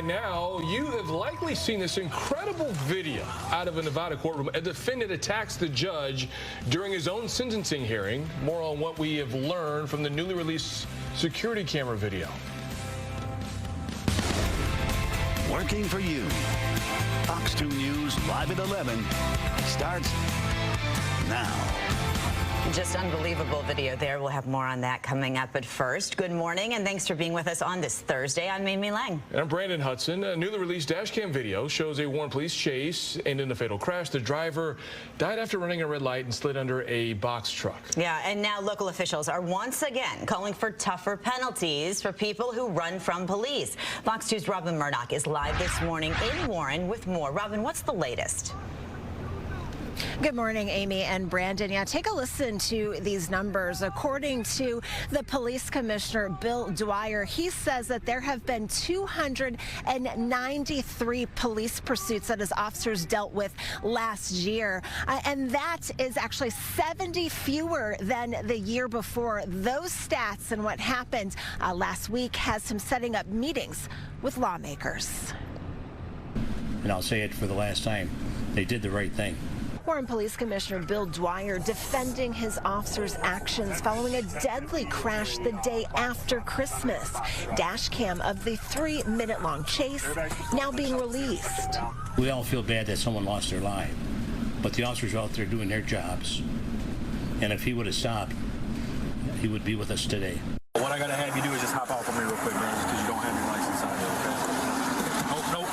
by now, you have likely seen this incredible video out of a Nevada courtroom. A defendant attacks the judge during his own sentencing hearing. More on what we have learned from the newly released security camera video. Working for you. Fox 2 News live at 11 starts now. Just unbelievable video there. We'll have more on that coming up. But first, good morning, and thanks for being with us on this Thursday. I'm Amy Lange. And I'm Brandon Hudson. A newly released dash cam video shows a Warren police chase and in a fatal crash. The driver died after running a red light and slid under a box truck. Yeah, and now local officials are once again calling for tougher penalties for people who run from police. Fox 2's Robin Murdoch is live this morning in Warren with more. Robin, what's the latest? Good morning, Amy and Brandon. Yeah, take a listen to these numbers. According to the police commissioner, Bill Dwyer, he says that there have been 293 police pursuits that his officers dealt with last year. And that is actually 70 fewer than the year before. Those stats and what happened last week has him setting up meetings with lawmakers. And I'll say it for the last time, they did the right thing. Warren Police Commissioner Bill Dwyer defending his officers' actions following a deadly crash the day after Christmas. Dash cam of the 3-minute-long chase now being released. We all feel bad that someone lost their life, but the officers are out there doing their jobs. And if he would have stopped, he would be with us today. What I gotta have you do is just hop off of me real quick, man, because you don't have your license on you, okay? Nope.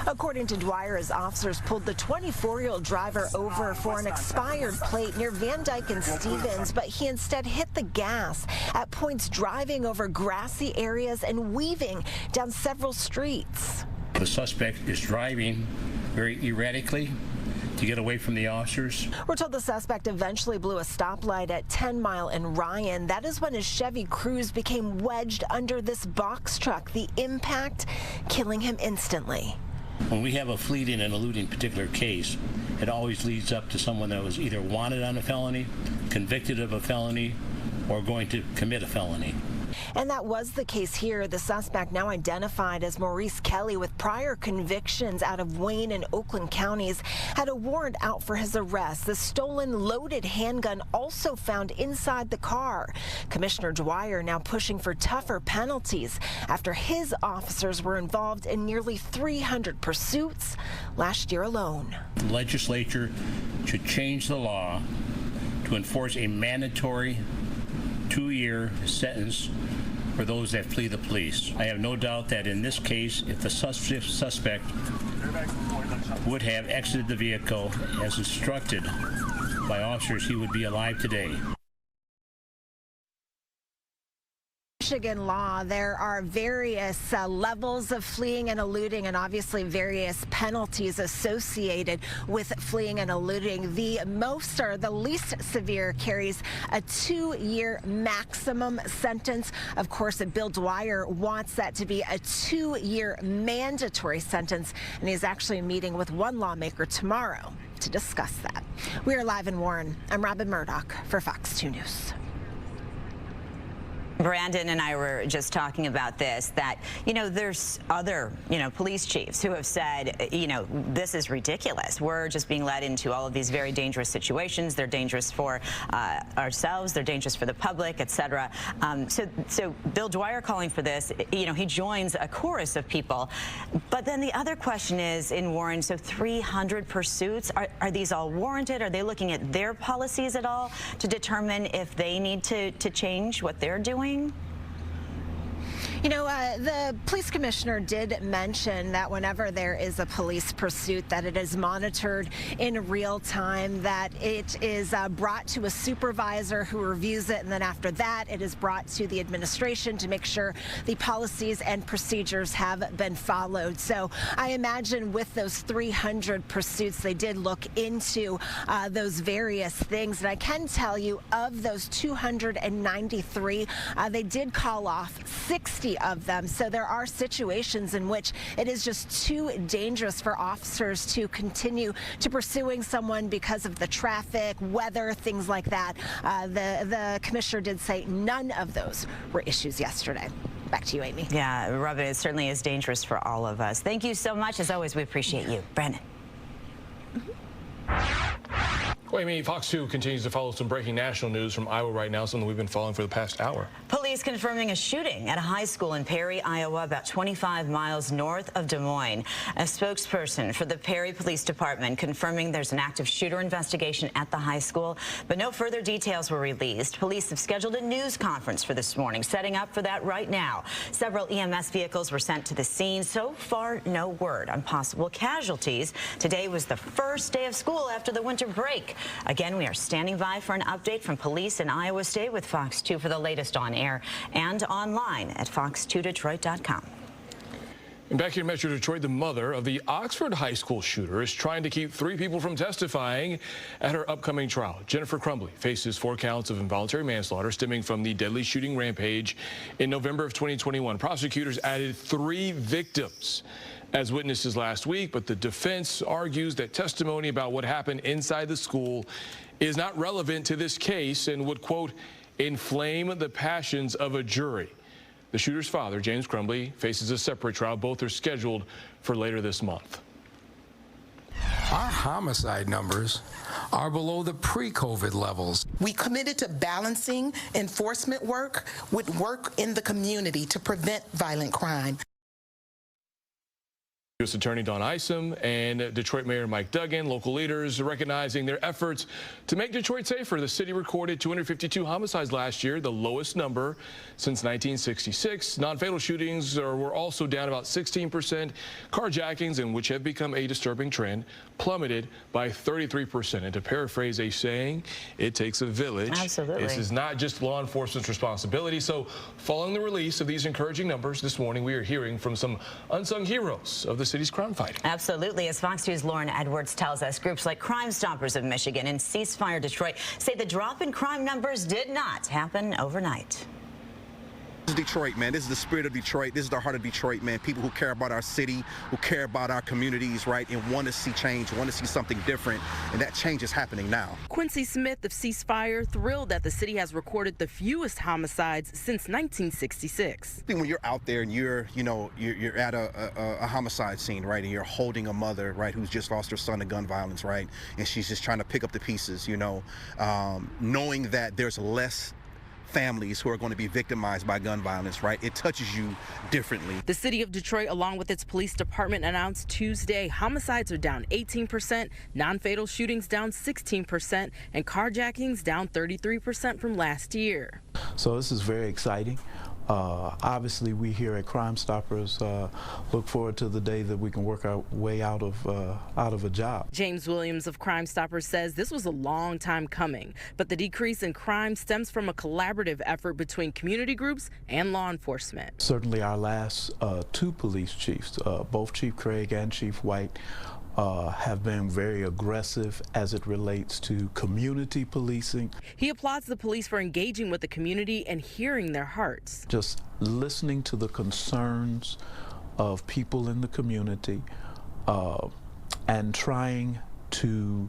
According to Dwyer, his officers pulled the 24-year-old driver over for an expired plate near Van Dyke and Stevens, but he instead hit the gas, at points driving over grassy areas and weaving down several streets. The suspect is driving very erratically to get away from the officers. We're told the suspect eventually blew a stoplight at 10 Mile and Ryan. That is when his Chevy Cruze became wedged under this box truck, the impact killing him instantly. When we have a fleeing and eluding particular case, it always leads up to someone that was either wanted on a felony, convicted of a felony, or going to commit a felony. And that was the case here. The suspect, now identified as Maurice Kelly with prior convictions out of Wayne and Oakland counties, had a warrant out for his arrest. The stolen loaded handgun also found inside the car. Commissioner Dwyer now pushing for tougher penalties after his officers were involved in nearly 300 pursuits last year alone. The legislature should change the law to enforce a mandatory 2-year sentence for those that flee the police. I have no doubt that in this case, if the suspect would have exited the vehicle as instructed by officers, he would be alive today. Michigan law, there are various levels of fleeing and eluding, and obviously various penalties associated with fleeing and eluding. The most or the least severe carries a 2-year maximum sentence. Of course, Bill Dwyer wants that to be a 2-year mandatory sentence, and he's actually meeting with one lawmaker tomorrow to discuss that. We are live in Warren. I'm Robin Murdoch for Fox 2 News. Brandon and I were just talking about this, that, there's other, police chiefs who have said, this is ridiculous. We're just being led into all of these very dangerous situations. They're dangerous for ourselves. They're dangerous for the public, etc. So Bill Dwyer calling for this, he joins a chorus of people. But then the other question is, in Warren, so 300 pursuits, are these all warranted? Are they looking at their policies at all to determine if they need to change what they're doing? The police commissioner did mention that whenever there is a police pursuit, that it is monitored in real time, that it is brought to a supervisor who reviews it, and then after that, it is brought to the administration to make sure the policies and procedures have been followed. So I imagine with those 300 pursuits, they did look into those various things. And I can tell you, of those 293, they did call off 60 of them. So there are situations in which it is just too dangerous for officers to continue to pursuing someone because of the traffic, weather, things like that. The commissioner did say none of those were issues yesterday. Back to you, Amy. Yeah, Robin, it certainly is dangerous for all of us. Thank you so much. As always, we appreciate you. Brandon. Well, Amy, Fox 2 continues to follow some breaking national news from Iowa right now, something we've been following for the past hour. Police confirming a shooting at a high school in Perry, Iowa, about 25 miles north of Des Moines. A spokesperson for the Perry Police Department confirming there's an active shooter investigation at the high school, but no further details were released. Police have scheduled a news conference for this morning, setting up for that right now. Several EMS vehicles were sent to the scene. So far, no word on possible casualties. Today was the first day of school after the winter break. Again, we are standing by for an update from police in Iowa. Stay with Fox 2 for the latest on air and online at fox2detroit.com. And back here in Metro Detroit, the mother of the Oxford High School shooter is trying to keep 3 people from testifying at her upcoming trial. Jennifer Crumbly faces 4 counts of involuntary manslaughter stemming from the deadly shooting rampage in November of 2021. Prosecutors added 3 victims as witnesses last week, but the defense argues that testimony about what happened inside the school is not relevant to this case and would, quote, inflame the passions of a jury. The shooter's father, James Crumbly, faces a separate trial. Both are scheduled for later this month. Our homicide numbers are below the pre-COVID levels. We committed to balancing enforcement work with work in the community to prevent violent crime. U.S. Attorney Don Isom and Detroit Mayor Mike Duggan, local leaders recognizing their efforts to make Detroit safer. The city recorded 252 homicides last year, the lowest number since 1966. Non-fatal shootings were also down about 16%. Carjackings, and which have become a disturbing trend, plummeted by 33%. And to paraphrase a saying, it takes a village. Absolutely. This is not just law enforcement's responsibility. So following the release of these encouraging numbers this morning, we are hearing from some unsung heroes of the city's crime fighting. Absolutely. As Fox 2's Lauren Edwards tells us, groups like Crime Stoppers of Michigan and Ceasefire Detroit say the drop in crime numbers did not happen overnight. This is Detroit, man. This is the spirit of Detroit. This is the heart of Detroit, man. People who care about our city, who care about our communities, right, and want to see change, want to see something different, and that change is happening now. Quincy Smith of Ceasefire thrilled that the city has recorded the fewest homicides since 1966. When you're out there and you're at a homicide scene, right, and you're holding a mother, right, who's just lost her son to gun violence, right, and she's just trying to pick up the pieces, knowing that there's less families who are going to be victimized by gun violence, right? It touches you differently. The city of Detroit, along with its police department, announced Tuesday homicides are down 18%, non-fatal shootings down 16%, and carjackings down 33% from last year. So this is very exciting. Obviously, we here at Crime Stoppers look forward to the day that we can work our way out of a job. James Williams of Crime Stoppers says this was a long time coming, but the decrease in crime stems from a collaborative effort between community groups and law enforcement. Certainly, our last 2 police chiefs, both Chief Craig and Chief White, have been very aggressive as it relates to community policing. He applauds the police for engaging with the community and hearing their hearts. Just listening to the concerns of people in the community and trying to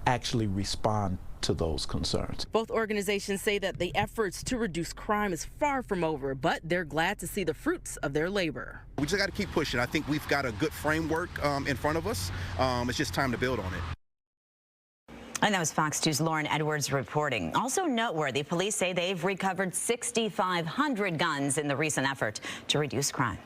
actually respond to those concerns. Both organizations say that the efforts to reduce crime is far from over, but they're glad to see the fruits of their labor. We just got to keep pushing. I think we've got a good framework in front of us. It's just time to build on it. And that was Fox 2's Lauren Edwards reporting. Also noteworthy, police say they've recovered 6,500 guns in the recent effort to reduce crime.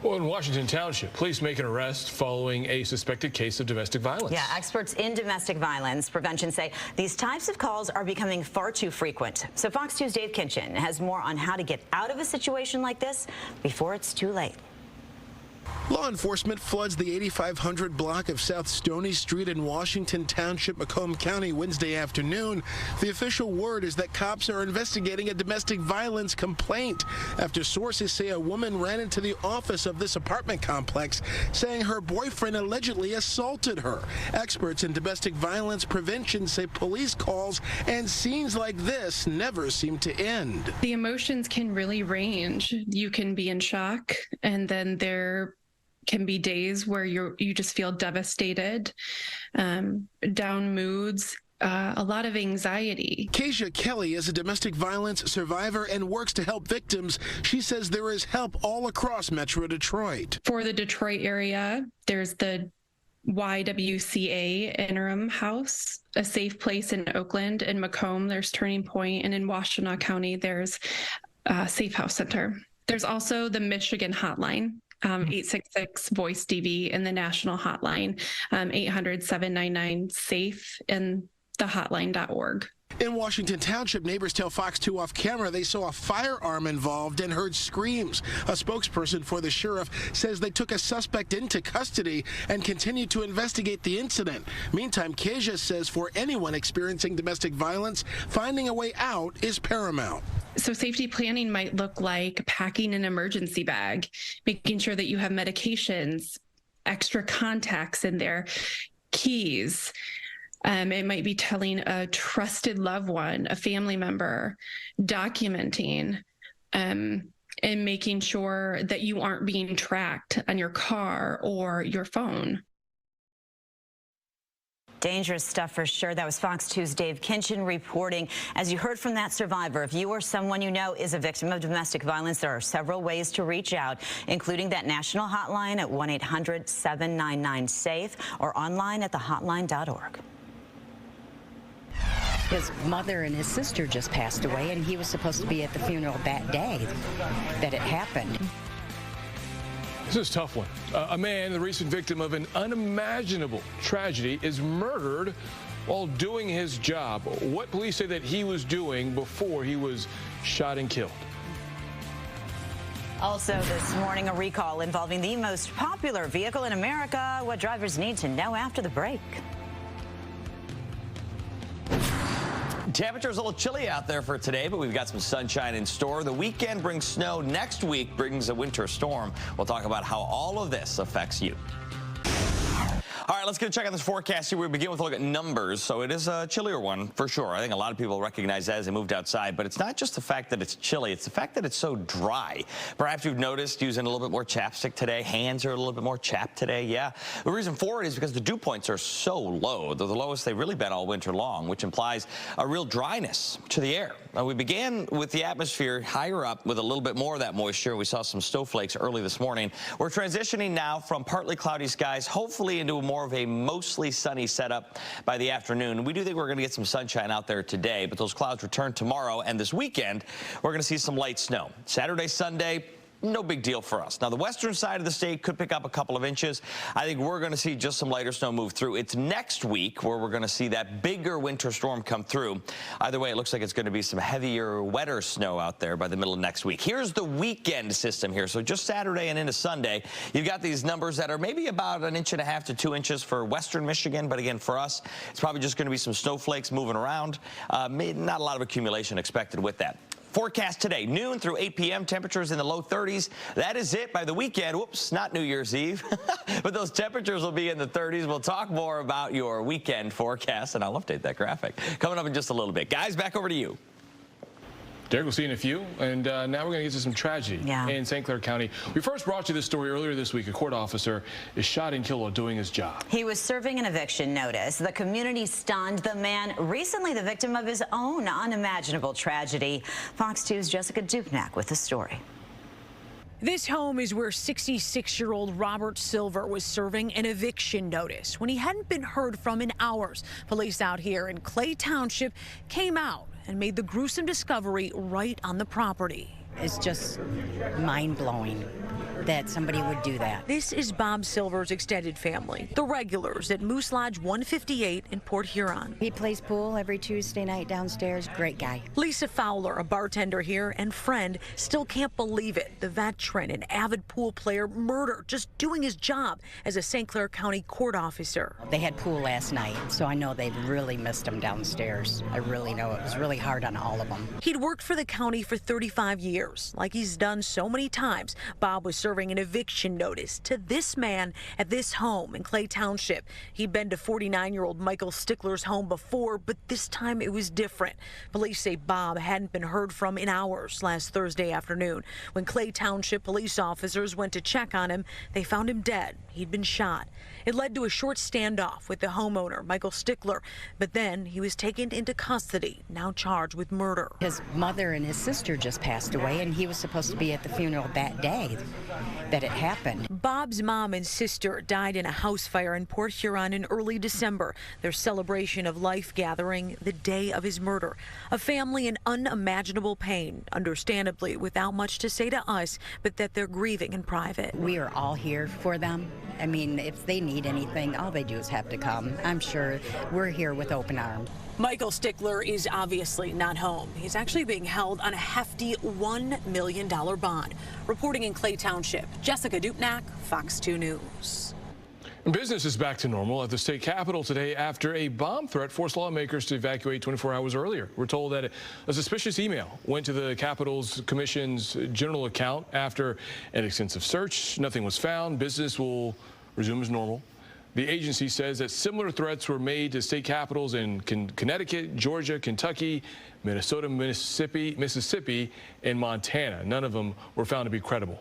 Well, in Washington Township, police make an arrest following a suspected case of domestic violence. Yeah, experts in domestic violence prevention say these types of calls are becoming far too frequent. So Fox 2's Dave Kinchin has more on how to get out of a situation like this before it's too late. Law enforcement floods the 8500 block of South Stony Street in Washington Township, Macomb County, Wednesday afternoon. The official word is that cops are investigating a domestic violence complaint after sources say a woman ran into the office of this apartment complex saying her boyfriend allegedly assaulted her. Experts in domestic violence prevention say police calls and scenes like this never seem to end. The emotions can really range. You can be in shock, and then there can be days where you just feel devastated, down moods, a lot of anxiety. Keisha Kelly is a domestic violence survivor and works to help victims. She says there is help all across Metro Detroit. For the Detroit area, there's the YWCA Interim House, a safe place in Oakland. In Macomb, there's Turning Point, and in Washtenaw County, there's Safe House Center. There's also the Michigan hotline, 866-VOICE-DV, and the national hotline, 800-799-SAFE, and thehotline.org. In Washington Township, neighbors tell Fox 2 off camera they saw a firearm involved and heard screams. A spokesperson for the sheriff says they took a suspect into custody and continue to investigate the incident. Meantime, Keisha says for anyone experiencing domestic violence, finding a way out is paramount. So safety planning might look like packing an emergency bag, making sure that you have medications, extra contacts in there, keys. It might be telling a trusted loved one, a family member, documenting, and making sure that you aren't being tracked on your car or your phone. Dangerous stuff for sure. That was Fox 2's Dave Kinchin reporting. As you heard from that survivor, if you or someone you know is a victim of domestic violence, there are several ways to reach out, including that national hotline at 1-800-799-SAFE or online at thehotline.org. His mother and his sister just passed away, and he was supposed to be at the funeral that day that it happened. This is a tough one. A man, the recent victim of an unimaginable tragedy, is murdered while doing his job. What police say that he was doing before he was shot and killed. Also this morning, a recall involving the most popular vehicle in America. What drivers need to know after the break. Temperature's a little chilly out there for today, but we've got some sunshine in store. The weekend brings snow. Next week brings a winter storm. We'll talk about how all of this affects you. All right, let's get a check on this forecast here. We begin with a look at numbers. So it is a chillier one for sure. I think a lot of people recognize that as they moved outside, but it's not just the fact that it's chilly, it's the fact that it's so dry. Perhaps you've noticed using a little bit more chapstick today. Hands are a little bit more chapped today. Yeah. The reason for it is because the dew points are so low. They're the lowest they've really been all winter long, which implies a real dryness to the air. Now, we began with the atmosphere higher up with a little bit more of that moisture. We saw some snowflakes early this morning. We're transitioning now from partly cloudy skies, hopefully into a more of a mostly sunny setup by the afternoon. We do think we're going to get some sunshine out there today, but those clouds return tomorrow, and this weekend we're going to see some light snow. Saturday, Sunday, no big deal for us. Now, the western side of the state could pick up a couple of inches. I think we're going to see just some lighter snow move through. It's next week where we're going to see that bigger winter storm come through. Either way, it looks like it's going to be some heavier, wetter snow out there by the middle of next week. Here's the weekend system here. So just Saturday and into Sunday, you've got these numbers that are maybe about 1.5 inches to 2 inches for western Michigan. But again, for us, it's probably just going to be some snowflakes moving around. Not a lot of accumulation expected with that. Forecast today, noon through 8 p.m., temperatures in the low 30s. That is it by the weekend. Whoops, not New Year's Eve. But those temperatures will be in the 30s. We'll talk more about your weekend forecast, and I'll update that graphic coming up in just a little bit. Guys, back over to you. Derek, we'll see in a few, and now we're going to get to some tragedy in St. Clair County. We first brought you this story earlier this week. A court officer is shot and killed while doing his job. He was serving an eviction notice. The community stunned. The man, recently the victim of his own unimaginable tragedy. Fox 2's Jessica Dupnack with the story. This home is where 66-year-old Robert Silver was serving an eviction notice when he hadn't been heard from in hours. Police out here in Clay Township came out and made the gruesome discovery right on the property. It's just mind-blowing that somebody would do that. This is Bob Silver's extended family, the regulars at Moose Lodge 158 in Port Huron. He plays pool every Tuesday night downstairs. Great guy. Lisa Fowler, a bartender here and friend, still can't believe it. The veteran and avid pool player murdered just doing his job as a St. Clair County court officer. They had pool last night, so I know they really missed him downstairs. I really know it was really hard on all of them. He'd worked for the county for 35 years. years. Like he's done so many times, Bob was serving an eviction notice to this man at this home in Clay Township. He'd been to 49-year-old Michael Stickler's home before, but this time it was different. Police say Bob hadn't been heard from in hours last Thursday afternoon. When Clay Township police officers went to check on him, they found him dead. He'd been shot. It led to a short standoff with the homeowner, Michael Stickler, but then he was taken into custody, now charged with murder. His mother and his sister just passed away, and he was supposed to be at the funeral that day that it happened. Bob's mom and sister died in a house fire in Port Huron in early December. Their celebration of life gathering the day of his murder. A family in unimaginable pain, understandably without much to say to us, but that they're grieving in private. We are all here for them. I mean, if they need anything, all they do is have to come. I'm sure we're here with open arms. Michael Stickler is obviously not home. He's actually being held on a hefty $1 million bond. Reporting in Clay Township, Jessica Dupnack, Fox 2 News. Business is back to normal at the state capitol today after a bomb threat forced lawmakers to evacuate 24 hours earlier. We're told that a suspicious email went to the Capitol's Commission's general account. After an extensive search, nothing was found. Business will resume as normal. The agency says that similar threats were made to state capitals in Connecticut, Georgia, Kentucky, Minnesota, Mississippi, and Montana. None of them were found to be credible.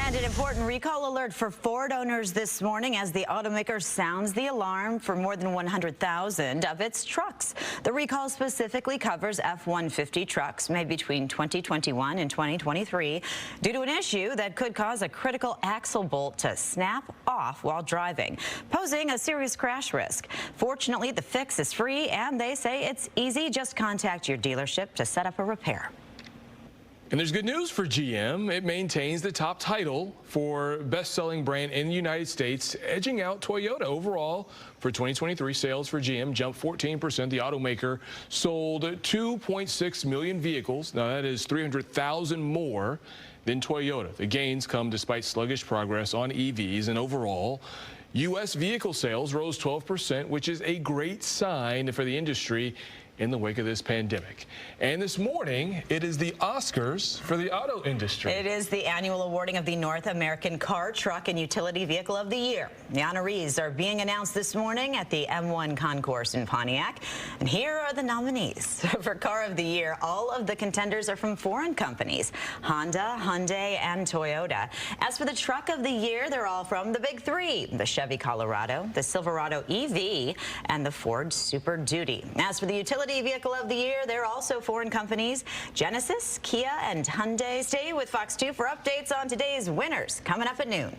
And an important recall alert for Ford owners this morning as the automaker sounds the alarm for more than 100,000 of its trucks. The recall specifically covers F-150 trucks made between 2021 and 2023 due to an issue that could cause a critical axle bolt to snap off while driving, posing a serious crash risk. Fortunately, the fix is free, and they say it's easy. Just contact your dealership to set up a repair. And there's good news for GM. It maintains the top title for best-selling brand in the United States, edging out Toyota. Overall, for 2023, sales for GM jumped 14%. The automaker sold 2.6 million vehicles. Now, that is 300,000 more than Toyota. The gains come despite sluggish progress on EVs, and overall, U.S. vehicle sales rose 12%, which is a great sign for the industry in the wake of this pandemic. And this morning, it is the Oscars for the auto industry. It is the annual awarding of the North American Car, Truck, and Utility Vehicle of the Year. The honorees are being announced this morning at the M1 Concourse in Pontiac. And here are the nominees. For Car of the Year, all of the contenders are from foreign companies: Honda, Hyundai, and Toyota. As for the Truck of the Year, they're all from the big three: the Chevy Colorado, the Silverado EV, and the Ford Super Duty. As for the Utility Vehicle of the Year, they're also foreign companies: Genesis, Kia, and Hyundai. Stay with Fox 2 for updates on today's winners coming up at noon.